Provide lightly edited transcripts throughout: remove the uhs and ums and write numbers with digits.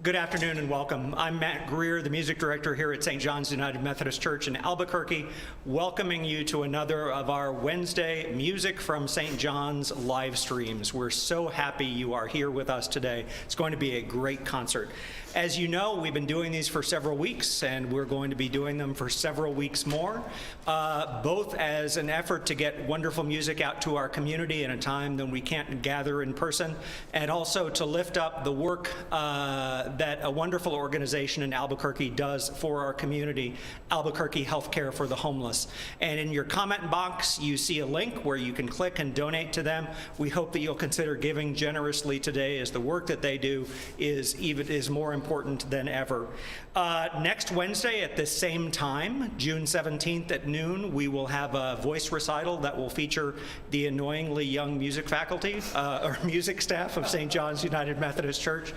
Good afternoon and welcome. I'm Matt Greer, the music director here at St. John's United Methodist Church in Albuquerque, welcoming you to another of our Wednesday Music from St. John's live streams. We're so happy you are here with us today. It's going to be a great concert. As you know, we've been doing these for several weeks, and we're going to be doing them for several weeks more, both as an effort to get wonderful music out to our community in a time when we can't gather in person, and also to lift up the work that a wonderful organization in Albuquerque does for our community, Albuquerque Healthcare for the Homeless. And in your comment box, you see a link where you can click and donate to them. We hope that you'll consider giving generously today, as the work that they do is more important than ever. Next Wednesday at the same time, June 17th at noon, we will have a voice recital that will feature the annoyingly young music faculty or music staff of St. John's United Methodist Church.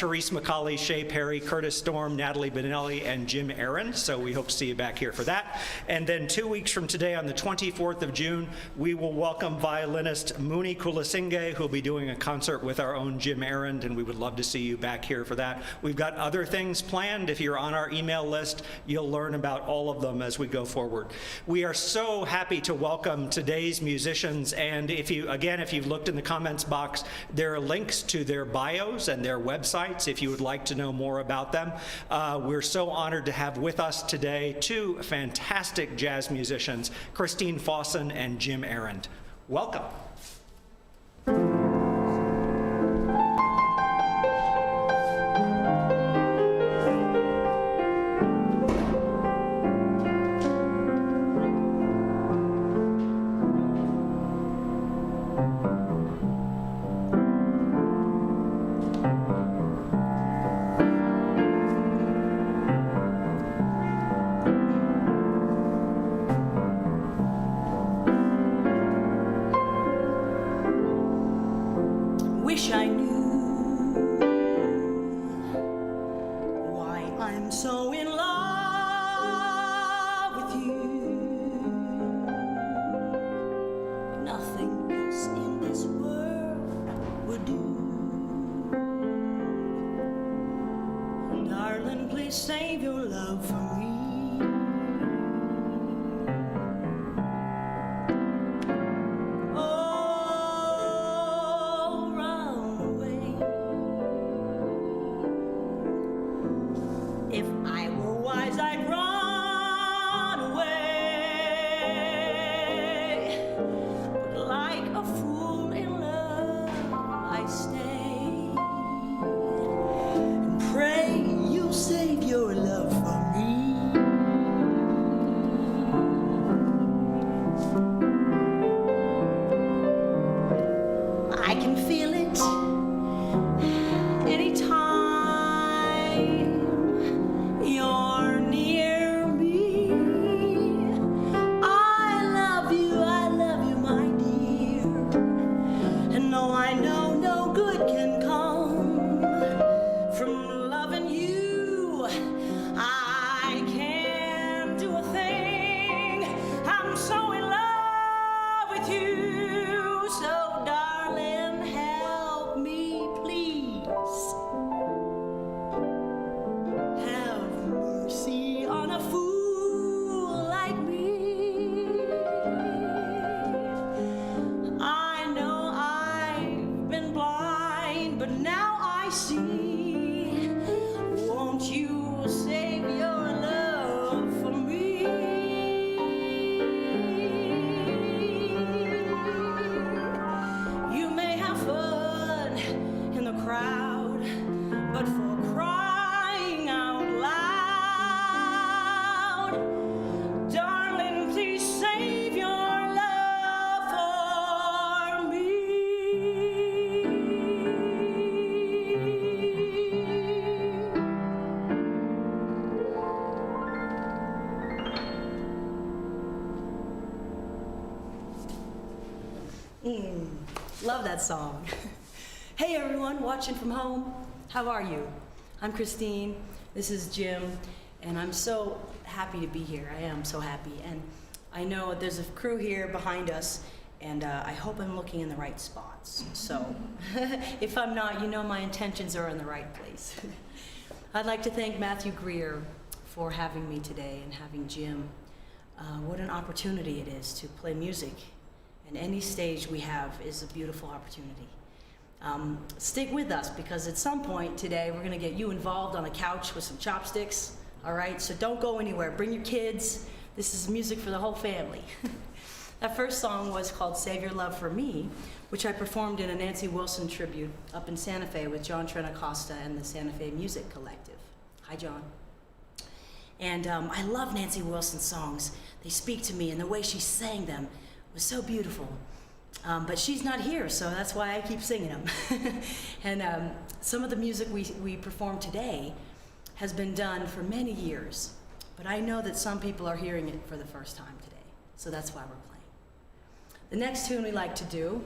Therese McCauley, Shay Perry, Curtis Storm, Natalie Benelli, and Jim Ahrend. So we hope to see you back here for that. And then 2 weeks from today, on the 24th of June, we will welcome violinist Muni Kulasinge, who will be doing a concert with our own Jim Ahrend, and we would love to see you back here for that. We've got other things planned. If you're on our email list, you'll learn about all of them as we go forward. We are so happy to welcome today's musicians, and if you've looked in the comments box, there are links to their bios and their websites if you would like to know more about them. We're so honored to have with us today two fantastic jazz musicians, Christine Fawson and Jim Ahrend. Welcome. Wish I knew why I'm so in love with you. Nothing else in this world would do. Darling, please save your love for me. If I were wise, I'd run away. But like a fool in love, I stay and pray you'll save your love for me. I can feel it anytime you're near me. I love you, my dear. And no, I know no good can come from loving you. I can't do a thing. I'm so in love with you. So darling, help me, please. Have mercy on a fool like me. I know I've been blind, but now I see. Won't you save your love for me? You may have fun in the crowd, but for crying out loud, darling, please save your love for me. Love that song. Hey everyone watching from home, how are you? I'm Christine, this is Jim, and I'm so happy to be here. I am so happy, and I know there's a crew here behind us, And I hope I'm looking in the right spots. So if I'm not, you know my intentions are in the right place. I'd like to thank Matthew Greer for having me today and having Jim. What an opportunity it is to play music. And any stage we have is a beautiful opportunity. Stick with us, because at some point today we're going to get you involved on a couch with some chopsticks. All right, so don't go anywhere. Bring your kids. This is music for the whole family. That first song was called Save Your Love for Me, which I performed in a Nancy Wilson tribute up in Santa Fe with John Trinacosta and the Santa Fe Music Collective. Hi, John. And I love Nancy Wilson's songs. They speak to me, and the way she sang them was so beautiful. But she's not here, so that's why I keep singing them. And some of the music we perform today has been done for many years, but I know that some people are hearing it for the first time today, so that's why we're playing. The next tune we like to do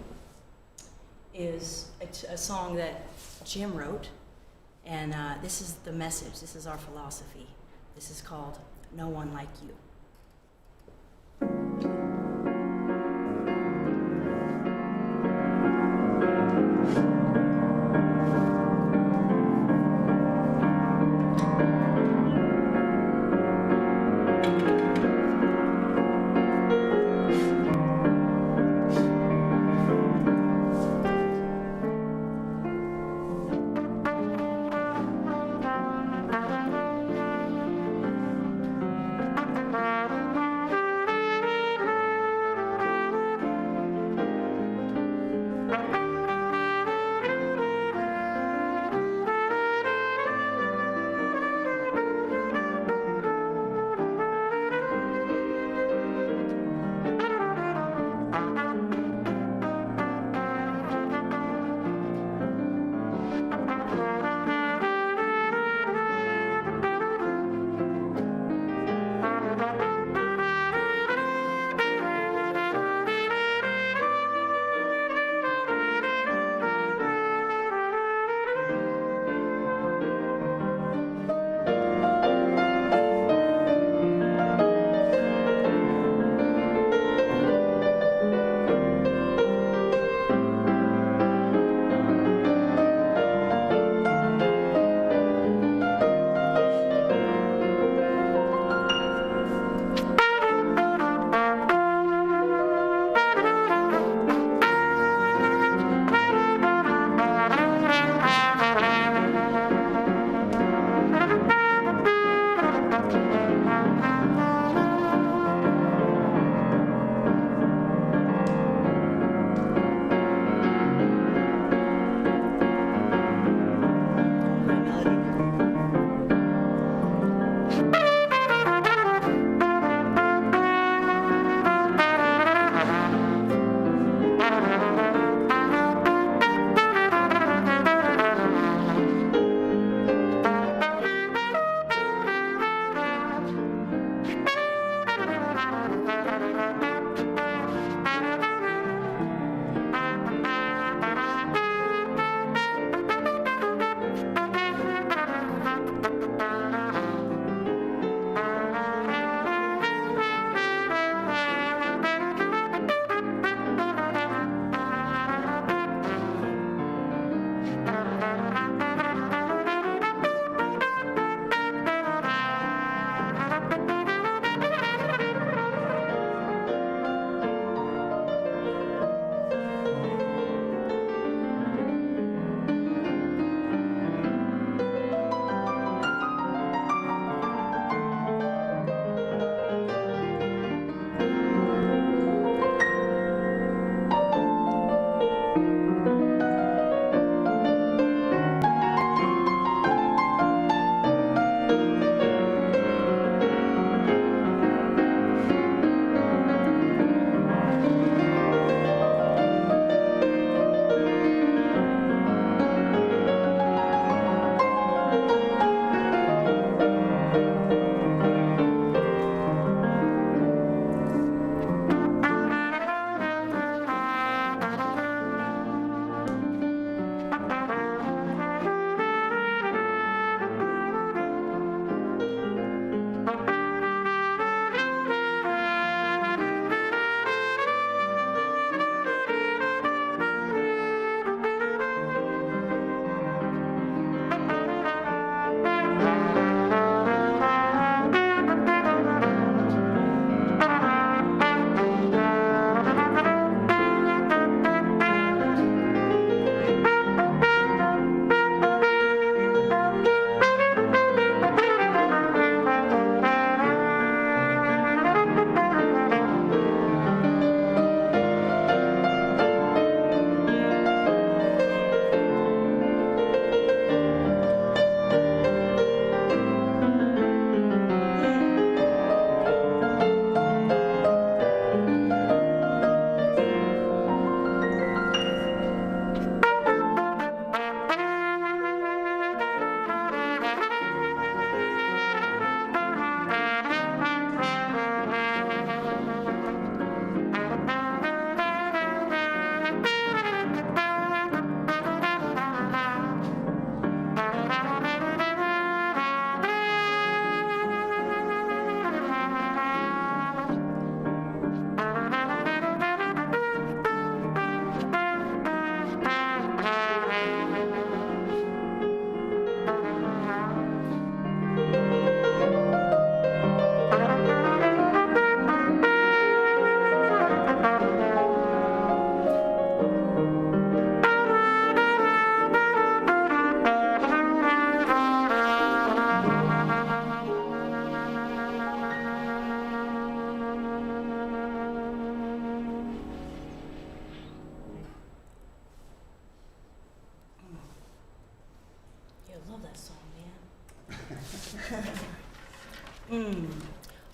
is a song that Jim wrote, and this is the message, this is our philosophy. This is called No One Like You.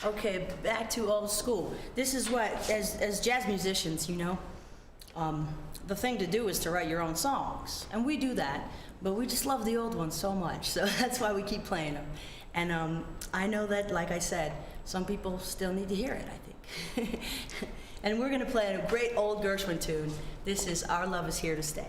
Okay, back to old school. This is what, as jazz musicians, you know, the thing to do is to write your own songs. And we do that, but we just love the old ones so much, so that's why we keep playing them. And I know that, like I said, some people still need to hear it, I think. And we're gonna play a great old Gershwin tune. This is Our Love Is Here to Stay.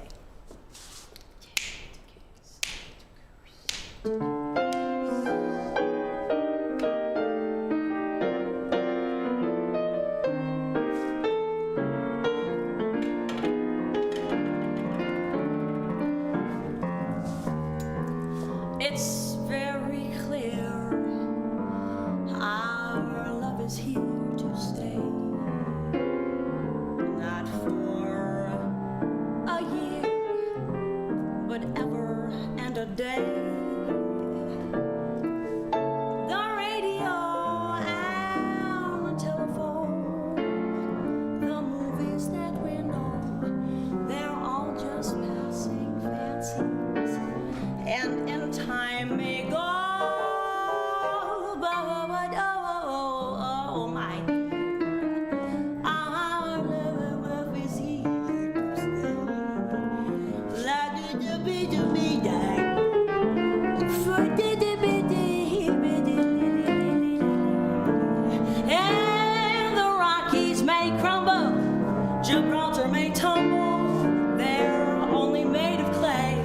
It's very clear our love is here to stay, not for a year, but ever and a day. The radio and the telephone, the movies that we know, they're all just passing fancies. And in time may go, but oh my, our love is here to stay. La do be die. And the Rockies may crumble, Gibraltar may tumble, they're only made of clay.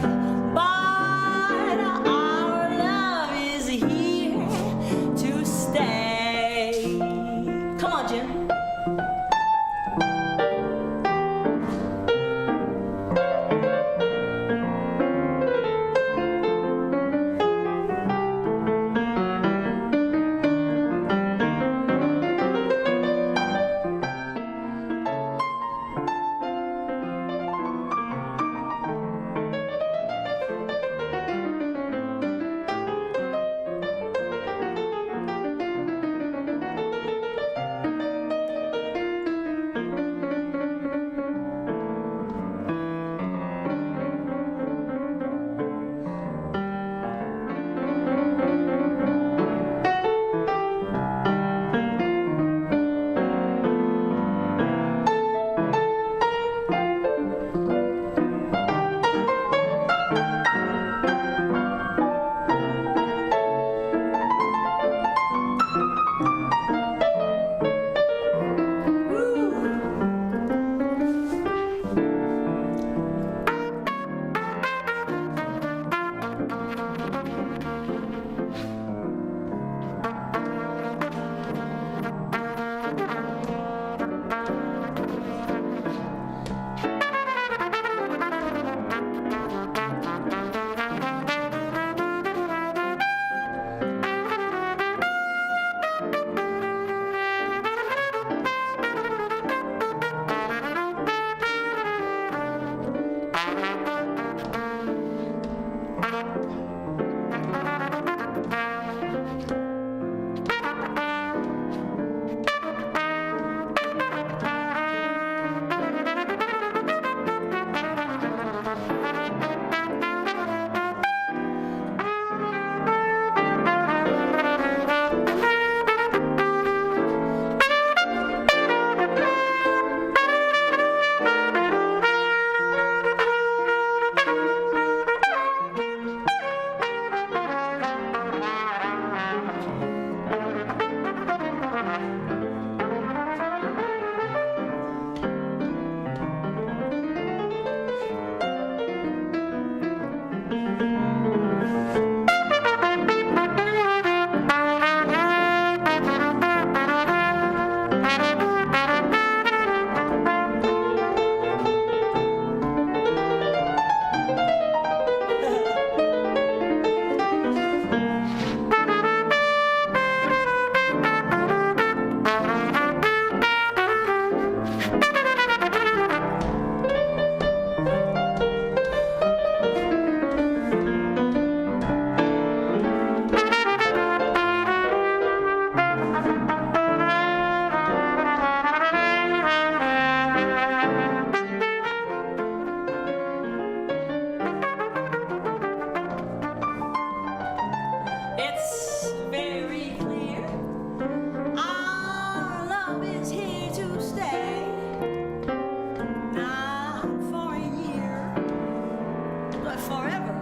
forever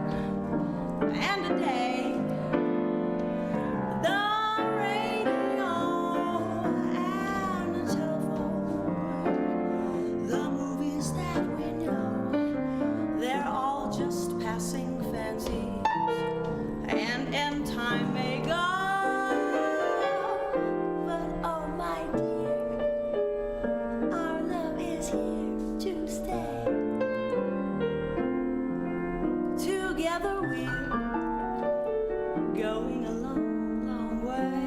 and a day. The radio and the telephone, the movies that we know, they're all just passing fancies, and in time may go. But oh my dear, our love is here to stay. Together we're going a long, long way.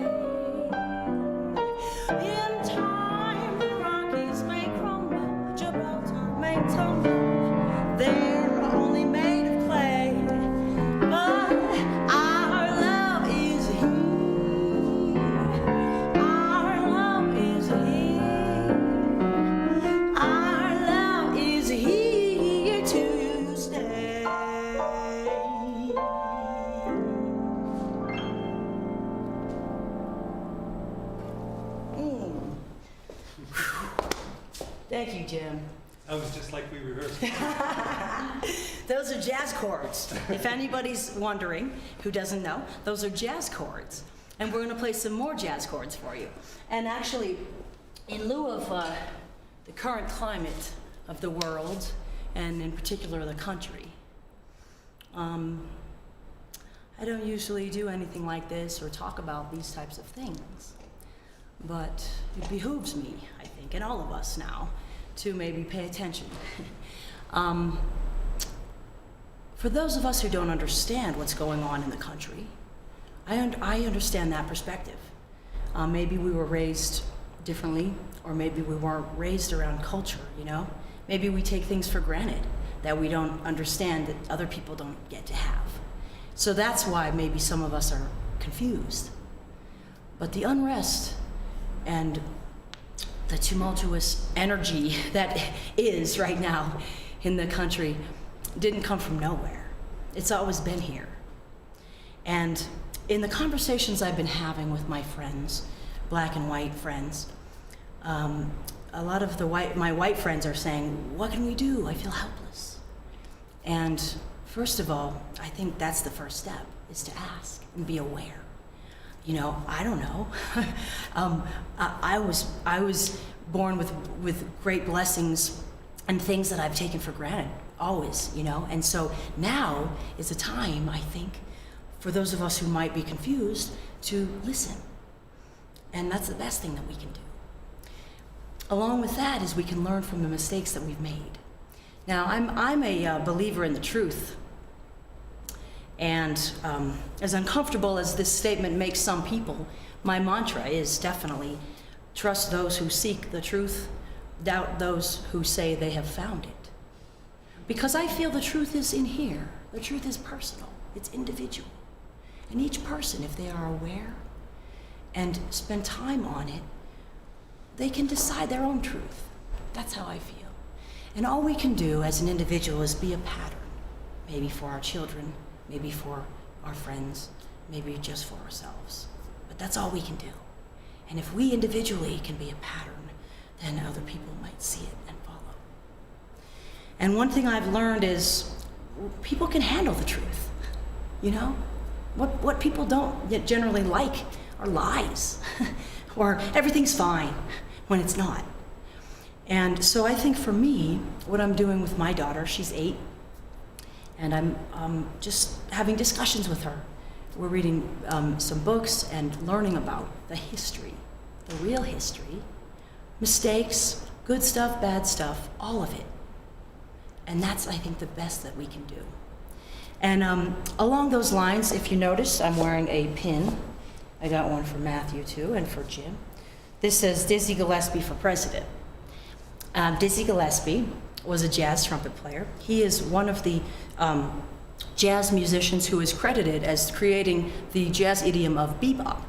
In time, the Rockies may crumble, Gibraltar may tumble. They're only made of clay, but our love is here. Our love is here. Our love is here to stay. Thank you, Jim. That was just like we rehearsed. Those are jazz chords. If anybody's wondering, who doesn't know, those are jazz chords. And we're going to play some more jazz chords for you. And actually, in lieu of the current climate of the world, and in particular the country, I don't usually do anything like this or talk about these types of things. But it behooves me, I think, and all of us now, to maybe pay attention. For those of us who don't understand what's going on in the country, I understand that perspective. Maybe we were raised differently, or maybe we weren't raised around culture, you know? Maybe we take things for granted that we don't understand that other people don't get to have. So that's why maybe some of us are confused. But the unrest and the tumultuous energy that is right now in the country didn't come from nowhere. It's always been here. And in the conversations I've been having with my friends, black and white friends, a lot of my white friends are saying, what can we do? I feel helpless. And first of all, I think that's the first step, is to ask and be aware. You know, I don't know. I was born with great blessings and things that I've taken for granted, always, you know? And so now is a time, I think, for those of us who might be confused, to listen. And that's the best thing that we can do. Along with that is we can learn from the mistakes that we've made. Now, I'm a believer in the truth. And as uncomfortable as this statement makes some people, my mantra is definitely trust those who seek the truth, doubt those who say they have found it. Because I feel the truth is in here. The truth is personal. It's individual. And each person, if they are aware and spend time on it, they can decide their own truth. That's how I feel. And all we can do as an individual is be a pattern, maybe for our children, maybe for our friends, maybe just for ourselves. But that's all we can do. And if we individually can be a pattern, then other people might see it and follow. And one thing I've learned is people can handle the truth, you know? What people don't generally like are lies, or everything's fine when it's not. And so I think for me, what I'm doing with my daughter, she's 8, and I'm just having discussions with her. We're reading some books and learning about the history, the real history, mistakes, good stuff, bad stuff, all of it. And that's, I think, the best that we can do. And along those lines, if you notice, I'm wearing a pin. I got one for Matthew, too, and for Jim. This says Dizzy Gillespie for president. Dizzy Gillespie was a jazz trumpet player. He is one of the jazz musicians who is credited as creating the jazz idiom of bebop.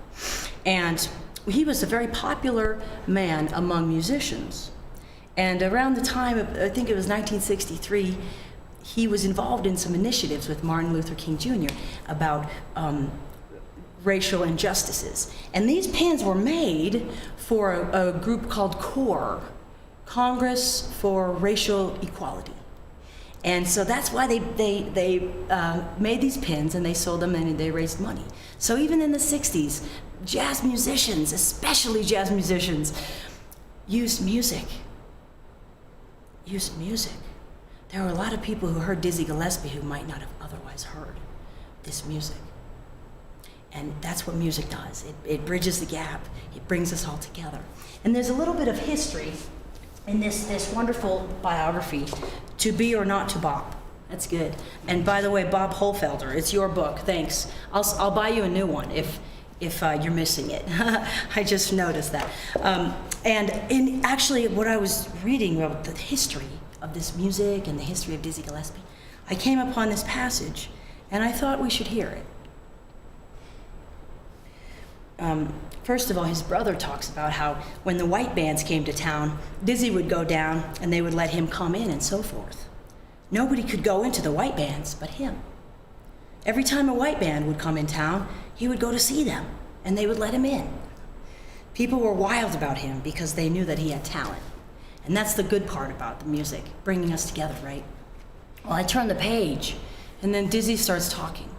And he was a very popular man among musicians. And around the time, I think it was 1963, he was involved in some initiatives with Martin Luther King Jr. about racial injustices. And these pins were made for a group called CORE, Congress for Racial Equality. And so that's why they made these pins and they sold them and they raised money. So even in the 60s, jazz musicians, especially jazz musicians, used music. There were a lot of people who heard Dizzy Gillespie who might not have otherwise heard this music. And that's what music does. It bridges the gap. It brings us all together. And there's a little bit of history in this wonderful biography, To Be or Not to Bob. That's good. And by the way, Bob Holfelder, it's your book. Thanks. I'll buy you a new one if you're missing it. I just noticed that. And in actually what I was reading about the history of this music and the history of Dizzy Gillespie, I came upon this passage and I thought we should hear it. First of all, his brother talks about how when the white bands came to town, Dizzy would go down and they would let him come in and so forth. Nobody could go into the white bands but him. Every time a white band would come in town, he would go to see them and they would let him in. People were wild about him because they knew that he had talent. And that's the good part about the music, bringing us together, right? Well, I turn the page and then Dizzy starts talking.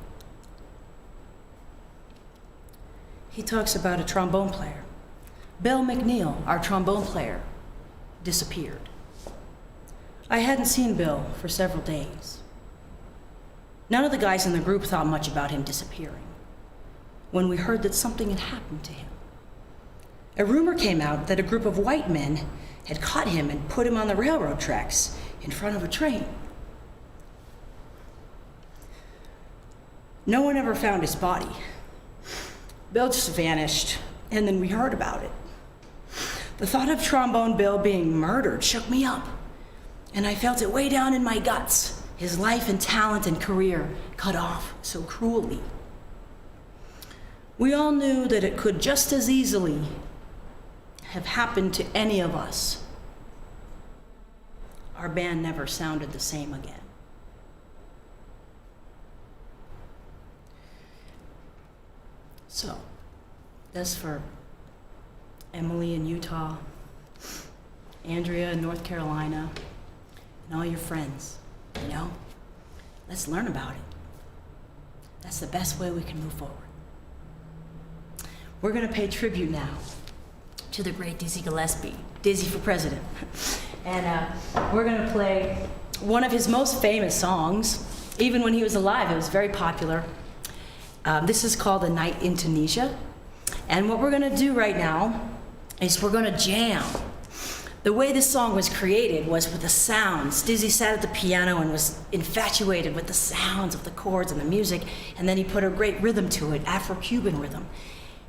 He talks about a trombone player. Bill McNeil, our trombone player, disappeared. I hadn't seen Bill for several days. None of the guys in the group thought much about him disappearing when we heard that something had happened to him. A rumor came out that a group of white men had caught him and put him on the railroad tracks in front of a train. No one ever found his body. Bill just vanished, and then we heard about it. The thought of Trombone Bill being murdered shook me up, and I felt it way down in my guts, his life and talent and career cut off so cruelly. We all knew that it could just as easily have happened to any of us. Our band never sounded the same again. So, that's for Emily in Utah, Andrea in North Carolina, and all your friends, you know? Let's learn about it. That's the best way we can move forward. We're gonna pay tribute now to the great Dizzy Gillespie, Dizzy for President. And we're gonna play one of his most famous songs. Even when he was alive, it was very popular. This is called A Night in Tunisia. And what we're gonna do right now is we're gonna jam. The way this song was created was with the sounds. Dizzy sat at the piano and was infatuated with the sounds of the chords and the music, and then he put a great rhythm to it, Afro-Cuban rhythm.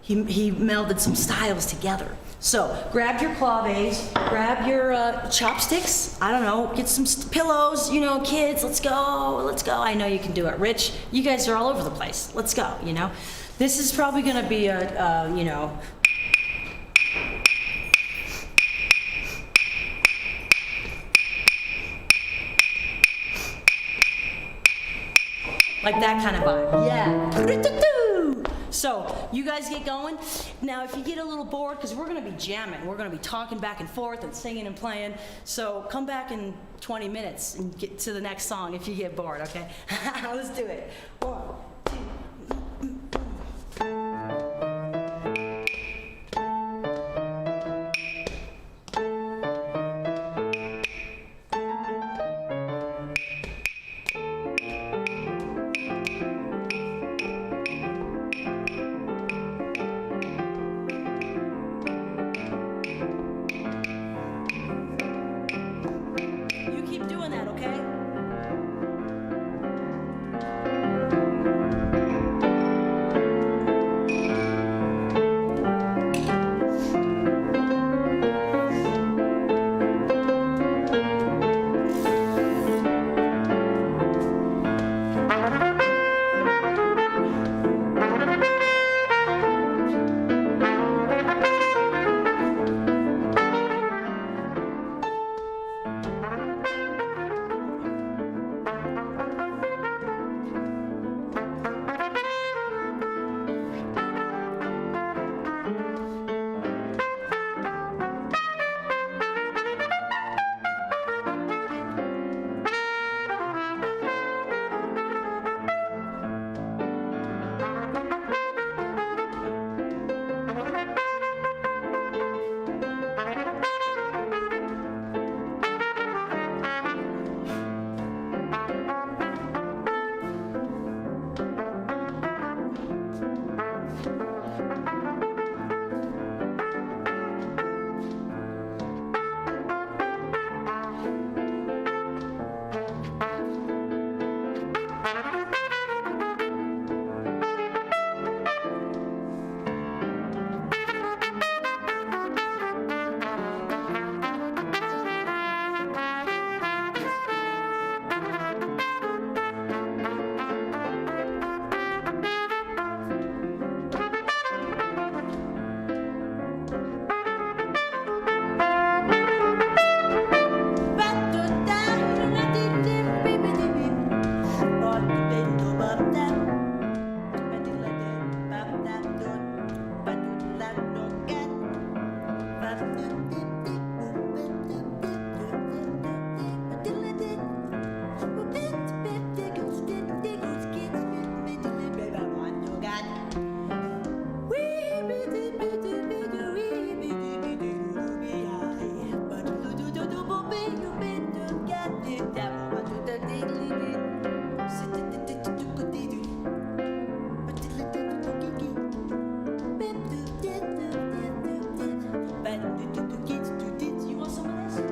He melded some styles together. So grab your claves, grab your chopsticks, I don't know, get some pillows, you know, kids, let's go, let's go. I know you can do it. Rich, you guys are all over the place. Let's go, you know. This is probably gonna be a you know, like that kind of vibe. Yeah. So you guys get going. Now, if you get a little bored, because we're going to be jamming, we're going to be talking back and forth and singing and playing. So come back in 20 minutes and get to the next song if you get bored, okay? Let's do it. 1, 2. You keep doing that, okay? You want some of this?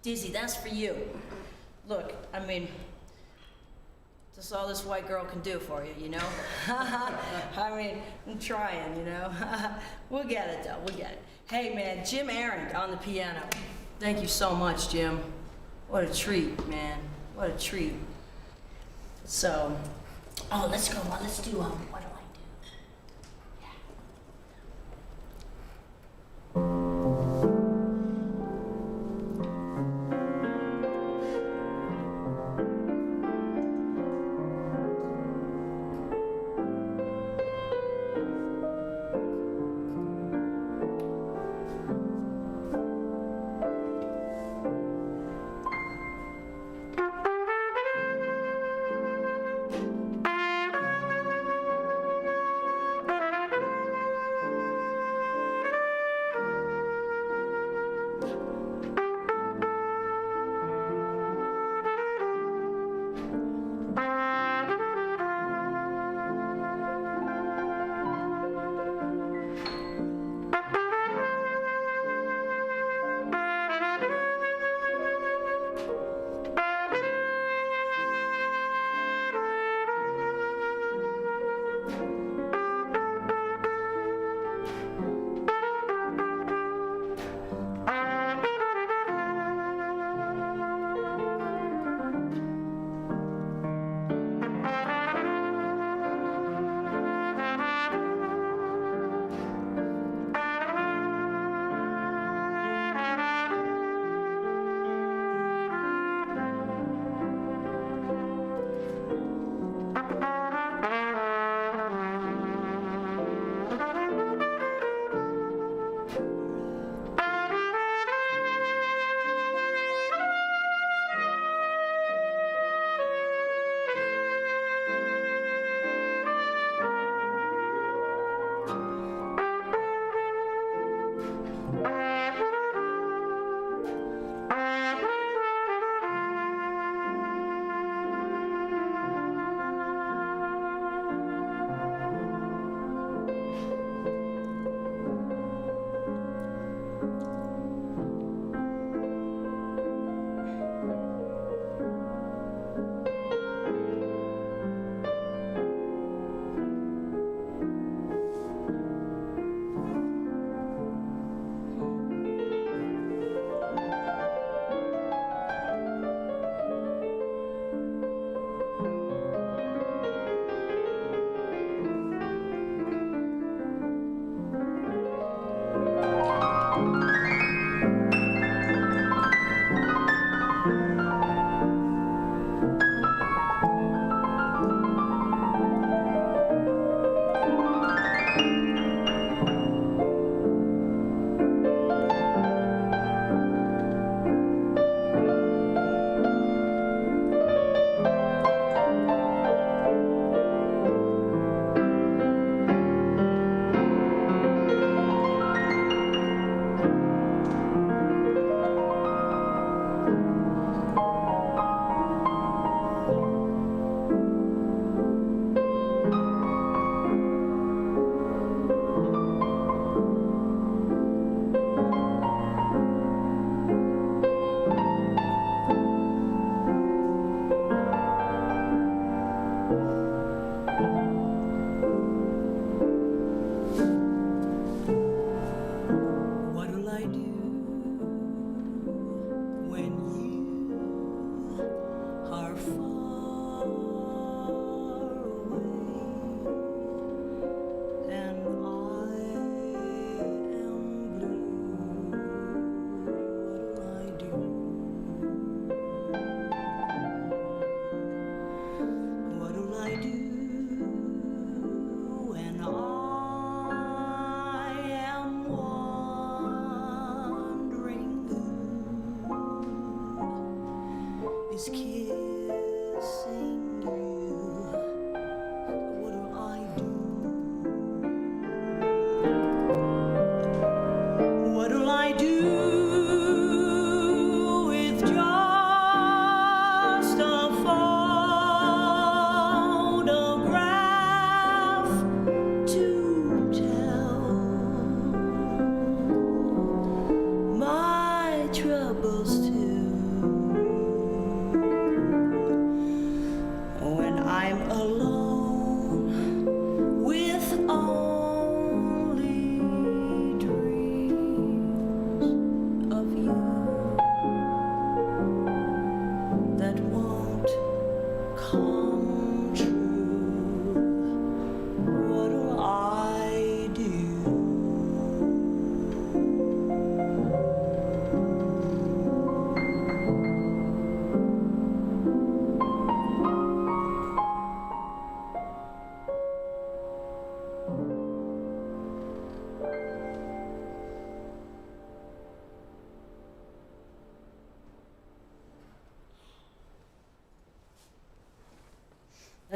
Dizzy, that's for you. Look, I mean, that's all this white girl can do for you, you know? I mean, I'm trying, you know? We'll get it, though, we'll get it. Hey, man, Jim Ahrend on the piano. Thank you so much, Jim. What a treat, man. What a treat. So, oh, let's go on. Let's do, what do I do?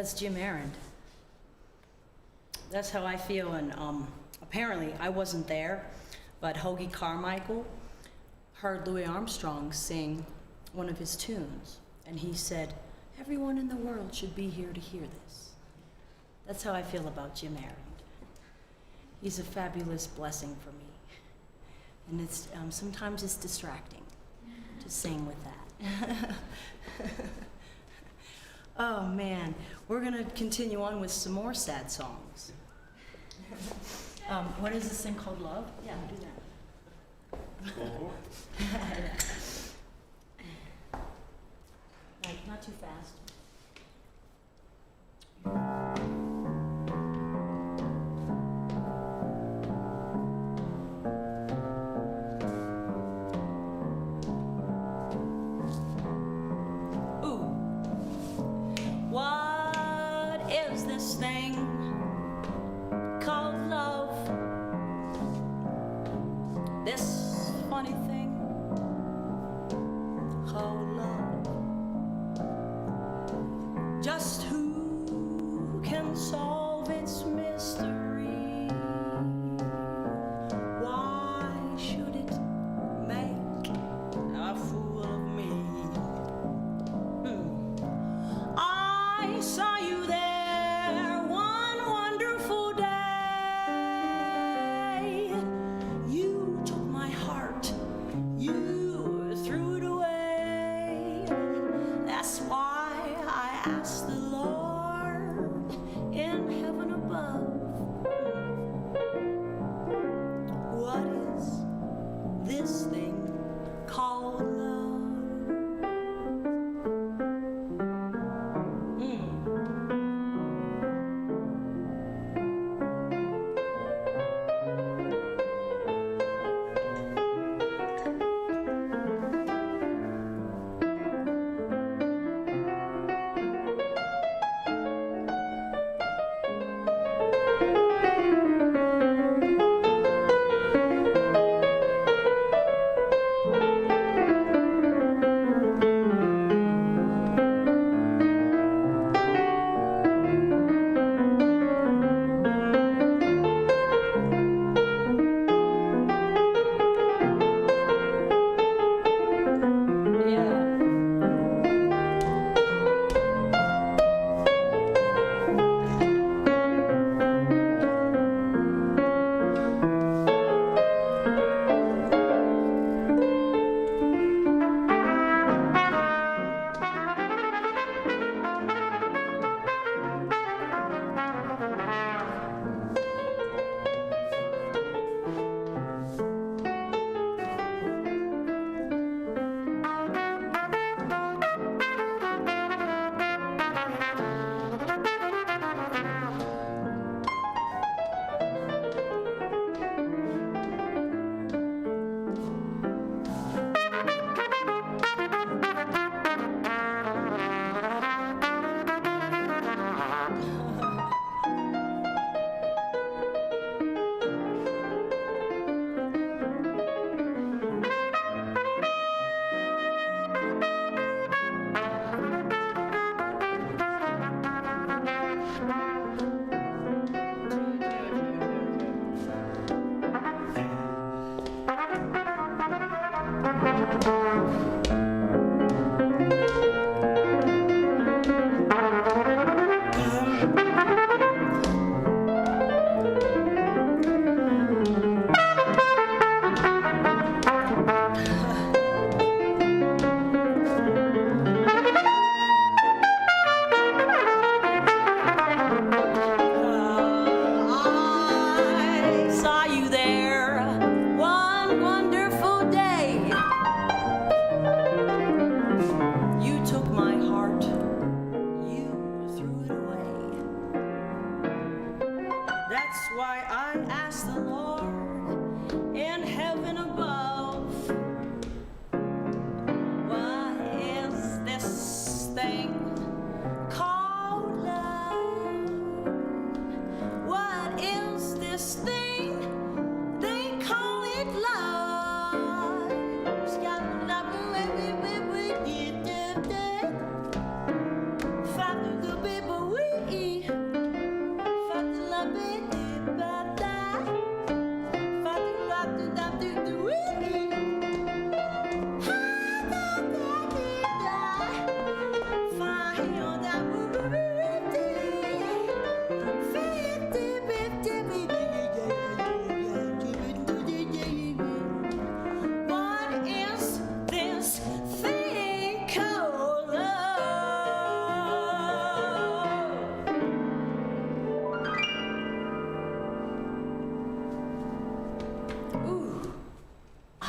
That's Jim Ahrend. That's how I feel, and apparently I wasn't there, but Hoagie Carmichael heard Louie Armstrong sing one of his tunes, and he said, everyone in the world should be here to hear this. That's how I feel about Jim Ahrend. He's a fabulous blessing for me, and it's sometimes it's distracting to sing with that. Oh man, we're gonna continue on with some more sad songs. What is this thing called, Love? Yeah, do that. Right, not too fast. Ooh. What is this thing called love? This funny thing called love. Just who can solve its mystery? Why should it make a fool of me? I saw you there one wonderful day. You took my heart, you threw it away. That's why I asked the Lord in heaven above, what is this thing called love?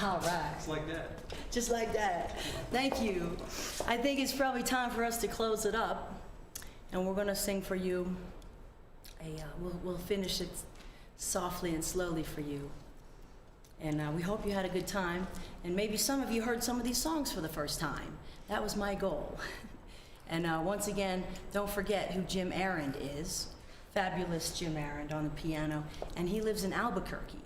All right. It's like that. Just like that. Thank you. I think it's probably time for us to close it up. And we're going to sing for you. We'll finish it softly and slowly for you. And we hope you had a good time. And maybe some of you heard some of these songs for the first time. That was my goal. And once again, don't forget who Jim Ahrend is. Fabulous Jim Ahrend on the piano. And he lives in Albuquerque.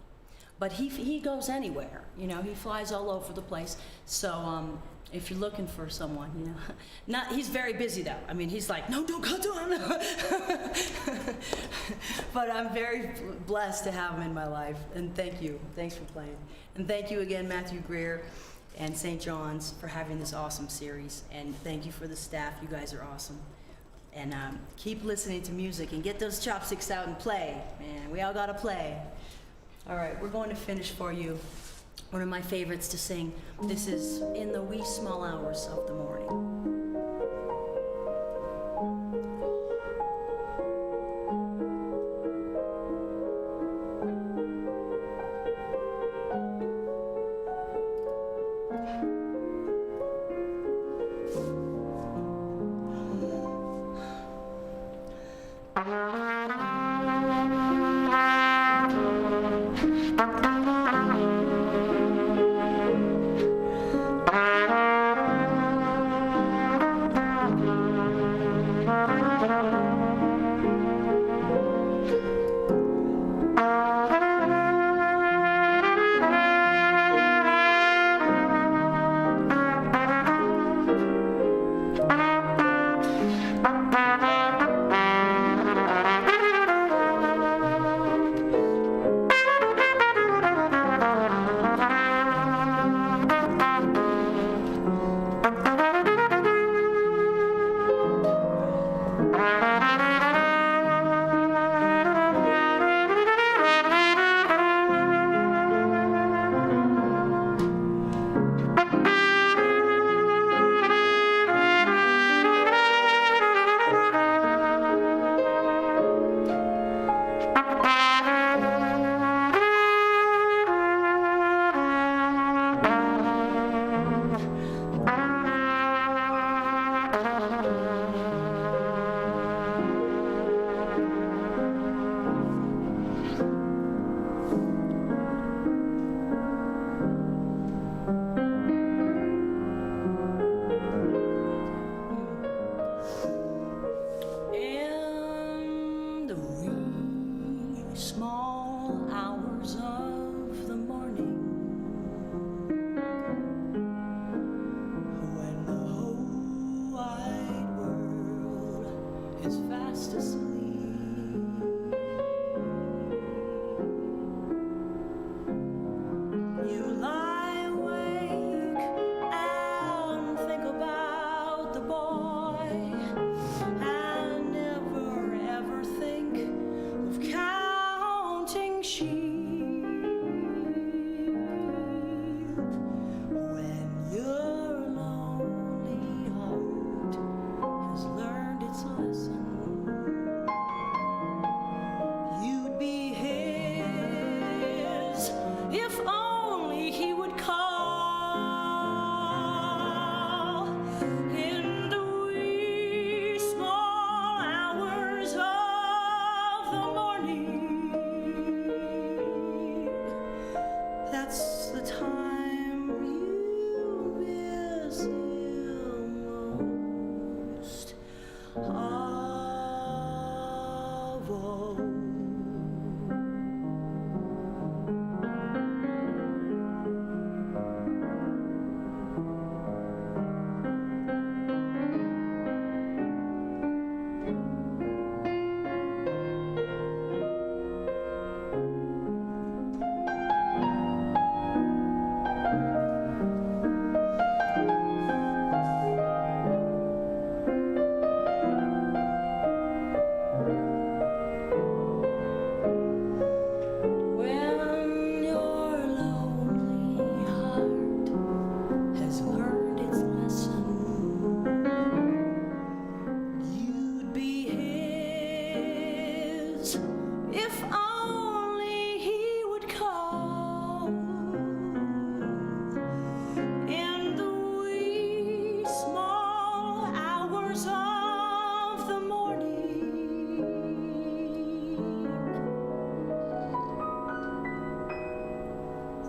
But he goes anywhere, you know, he flies all over the place. So if you're looking for someone, you know, he's very busy though. I mean, he's like, no, don't cut to him. But I'm very blessed to have him in my life. And thank you. Thanks for playing. And thank you again, Matthew Greer and St. John's for having this awesome series. And thank you for the staff. You guys are awesome. And keep listening to music and get those chopsticks out and play. Man, we all gotta play. All right, we're going to finish for you one of my favorites to sing. This is In the Wee Small Hours of the Morning.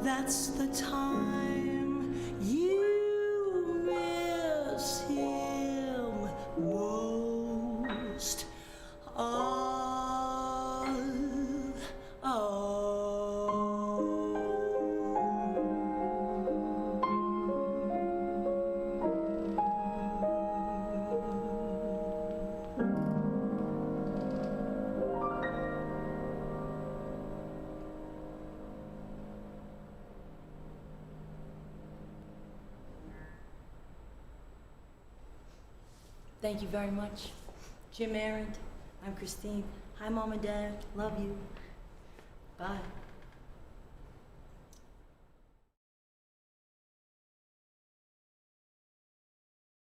That's the time you miss him most. Thank you very much. Jim Ahrend. I'm Christine. Hi, Mom and Dad. Love you. Bye.